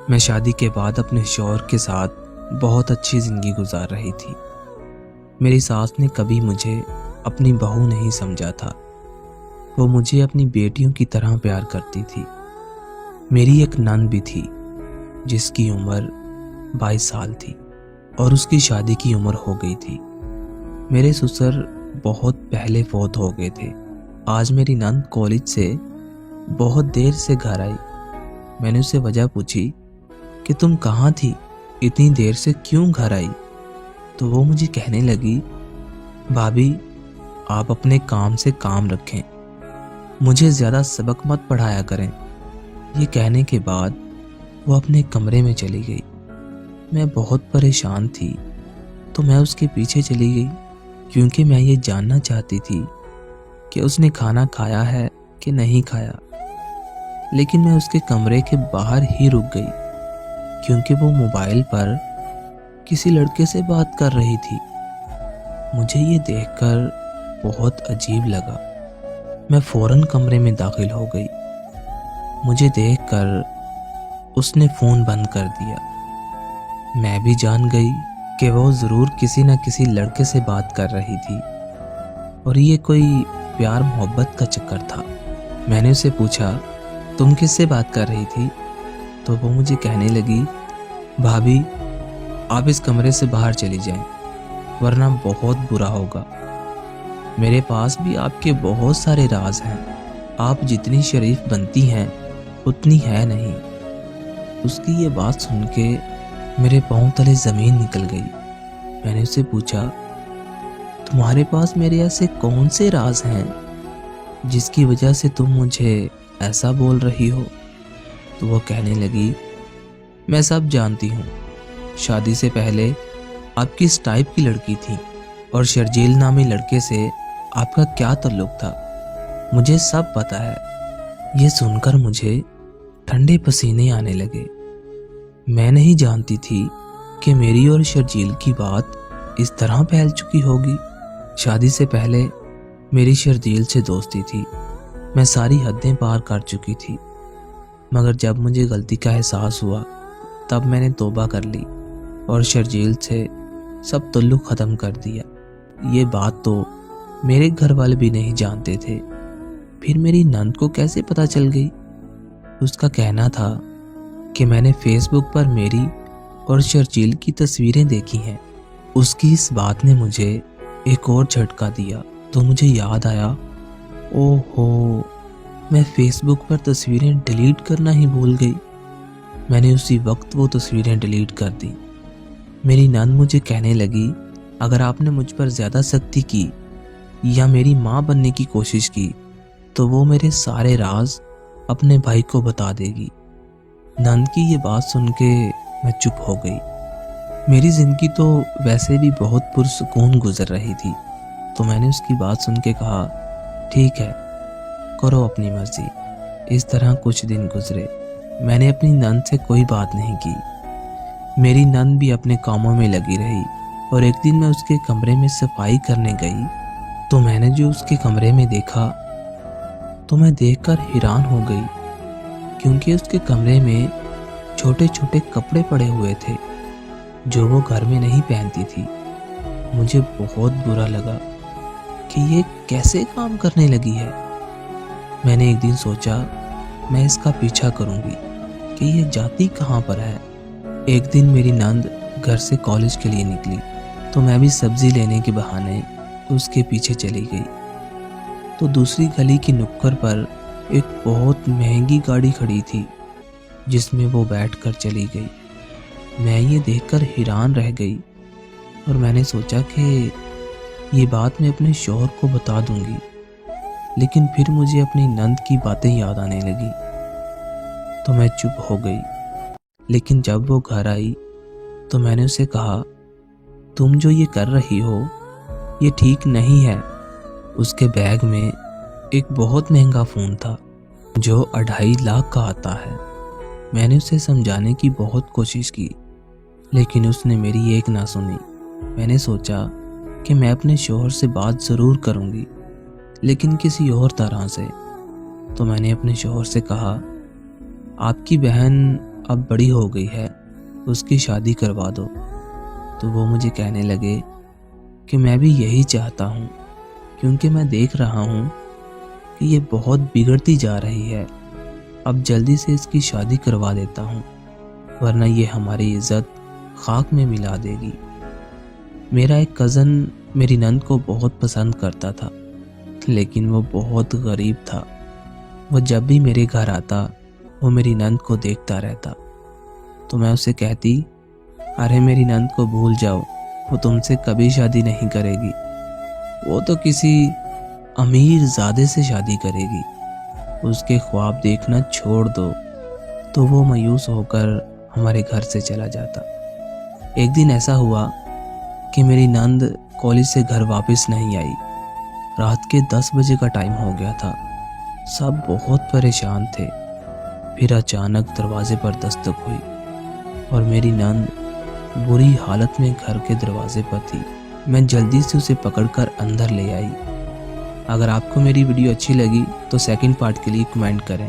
میں شادی کے بعد اپنے شوہر کے ساتھ بہت اچھی زندگی گزار رہی تھی۔ میری ساس نے کبھی مجھے اپنی بہو نہیں سمجھا تھا۔ وہ مجھے اپنی بیٹیوں کی طرح پیار کرتی تھی۔ میری ایک نند بھی تھی جس کی عمر 22 سال تھی اور اس کی شادی کی عمر ہو گئی تھی۔ میرے سسر بہت پہلے فوت ہو گئے تھے۔ آج میری نند کالج سے بہت دیر سے گھر آئی۔ میں نے اسے وجہ پوچھی کہ تم کہاں تھی، اتنی دیر سے کیوں گھر آئی؟ تو وہ مجھے کہنے لگی، بھابھی آپ اپنے کام سے کام رکھیں، مجھے زیادہ سبق مت پڑھایا کریں۔ یہ کہنے کے بعد وہ اپنے کمرے میں چلی گئی۔ میں بہت پریشان تھی تو میں اس کے پیچھے چلی گئی، کیونکہ میں یہ جاننا چاہتی تھی کہ اس نے کھانا کھایا ہے کہ نہیں کھایا۔ لیکن میں اس کے کمرے کے باہر ہی رک گئی، کیونکہ وہ موبائل پر کسی لڑکے سے بات کر رہی تھی۔ مجھے یہ دیکھ کر بہت عجیب لگا۔ میں فوراً کمرے میں داخل ہو گئی۔ مجھے دیکھ کر اس نے فون بند کر دیا۔ میں بھی جان گئی کہ وہ ضرور کسی نہ کسی لڑکے سے بات کر رہی تھی اور یہ کوئی پیار محبت کا چکر تھا۔ میں نے اسے پوچھا، تم کس سے بات کر رہی تھی؟ تو وہ مجھے کہنے لگی، بھابھی آپ اس کمرے سے باہر چلی جائیں ورنہ بہت برا ہوگا۔ میرے پاس بھی آپ کے بہت سارے راز ہیں، آپ جتنی شریف بنتی ہیں اتنی ہے نہیں۔ اس کی یہ بات سن کے میرے پاؤں تلے زمین نکل گئی۔ میں نے اسے پوچھا، تمہارے پاس میرے ایسے کون سے راز ہیں جس کی وجہ سے تم مجھے ایسا بول رہی ہو؟ تو وہ کہنے لگی، میں سب جانتی ہوں۔ شادی سے پہلے آپ کس ٹائپ کی لڑکی تھی اور شرجیل نامی لڑکے سے آپ کا کیا تعلق تھا، مجھے سب پتا ہے۔ یہ سن کر مجھے ٹھنڈے پسینے آنے لگے۔ میں نہیں جانتی تھی کہ میری اور شرجیل کی بات اس طرح پھیل چکی ہوگی۔ شادی سے پہلے میری شرجیل سے دوستی تھی، میں ساری حدیں پار کر چکی تھی، مگر جب مجھے غلطی کا احساس ہوا تب میں نے توبہ کر لی اور شرجیل سے سب تعلق ختم کر دیا۔ یہ بات تو میرے گھر والے بھی نہیں جانتے تھے۔ پھر میری نند کو کیسے پتہ چل گئی؟ اس کا کہنا تھا کہ میں نے فیس بک پر میری اور شرجیل کی تصویریں دیکھی ہیں۔ اس کی اس بات نے مجھے ایک اور جھٹکا دیا تو مجھے یاد آیا، اوہ ہو، میں فیس بک پر تصویریں ڈیلیٹ کرنا ہی بھول گئی۔ میں نے اسی وقت وہ تصویریں ڈیلیٹ کر دی۔ میری نند مجھے کہنے لگی، اگر آپ نے مجھ پر زیادہ سختی کی یا میری ماں بننے کی کوشش کی تو وہ میرے سارے راز اپنے بھائی کو بتا دے گی۔ نند کی یہ بات سن کے میں چپ ہو گئی۔ میری زندگی تو ویسے بھی بہت پرسکون گزر رہی تھی، تو میں نے اس کی بات سن کے کہا، ٹھیک ہے، کرو اپنی مرضی۔ اس طرح کچھ دن گزرے۔ میں نے اپنی نند سے کوئی بات نہیں کی۔ میری نند بھی اپنے کاموں میں لگی رہی اور ایک دن میں اس کے کمرے میں صفائی کرنے گئی تو میں نے جو اس کے کمرے میں دیکھا تو میں دیکھ کر حیران ہو گئی، کیونکہ اس کے کمرے میں چھوٹے چھوٹے کپڑے پڑے ہوئے تھے جو وہ گھر میں نہیں پہنتی تھی۔ مجھے بہت برا لگا کہ یہ کیسے کام کرنے لگی ہے۔ میں نے ایک دن سوچا میں اس کا پیچھا کروں گی کہ یہ جاتی کہاں پر ہے۔ ایک دن میری نند گھر سے کالج کے لیے نکلی تو میں بھی سبزی لینے کے بہانے اس کے پیچھے چلی گئی تو دوسری گلی کی نکڑ پر ایک بہت مہنگی گاڑی کھڑی تھی جس میں وہ بیٹھ کر چلی گئی۔ میں یہ دیکھ کر حیران رہ گئی اور میں نے سوچا کہ یہ بات میں اپنے شوہر کو بتا دوں گی، لیکن پھر مجھے اپنی نند کی باتیں یاد آنے لگی تو میں چپ ہو گئی۔ لیکن جب وہ گھر آئی تو میں نے اسے کہا، تم جو یہ کر رہی ہو یہ ٹھیک نہیں ہے۔ اس کے بیگ میں ایک بہت مہنگا فون تھا جو 2.5 لاکھ کا آتا ہے۔ میں نے اسے سمجھانے کی بہت کوشش کی لیکن اس نے میری ایک نہ سنی۔ میں نے سوچا کہ میں اپنے شوہر سے بات ضرور کروں گی، لیکن کسی اور طرح سے۔ تو میں نے اپنے شوہر سے کہا، آپ کی بہن اب بڑی ہو گئی ہے، اس کی شادی کروا دو۔ تو وہ مجھے کہنے لگے کہ میں بھی یہی چاہتا ہوں، کیونکہ میں دیکھ رہا ہوں کہ یہ بہت بگڑتی جا رہی ہے۔ اب جلدی سے اس کی شادی کروا دیتا ہوں، ورنہ یہ ہماری عزت خاک میں ملا دے گی۔ میرا ایک کزن میری نند کو بہت پسند کرتا تھا، لیکن وہ بہت غریب تھا۔ وہ جب بھی میرے گھر آتا وہ میری نند کو دیکھتا رہتا، تو میں اسے کہتی، ارے میری نند کو بھول جاؤ، وہ تم سے کبھی شادی نہیں کرے گی، وہ تو کسی امیر زادے سے شادی کرے گی، اس کے خواب دیکھنا چھوڑ دو۔ تو وہ مایوس ہو کر ہمارے گھر سے چلا جاتا۔ ایک دن ایسا ہوا کہ میری نند کالج سے گھر واپس نہیں آئی۔ رات کے 10 بجے کا ٹائم ہو گیا تھا، سب بہت پریشان تھے۔ پھر اچانک دروازے پر دستک ہوئی اور میری نند بری حالت میں گھر کے دروازے پر تھی۔ میں جلدی سے اسے پکڑ کر اندر لے آئی۔ اگر آپ کو میری ویڈیو اچھی لگی تو سیکنڈ پارٹ کے لیے کمنٹ کریں۔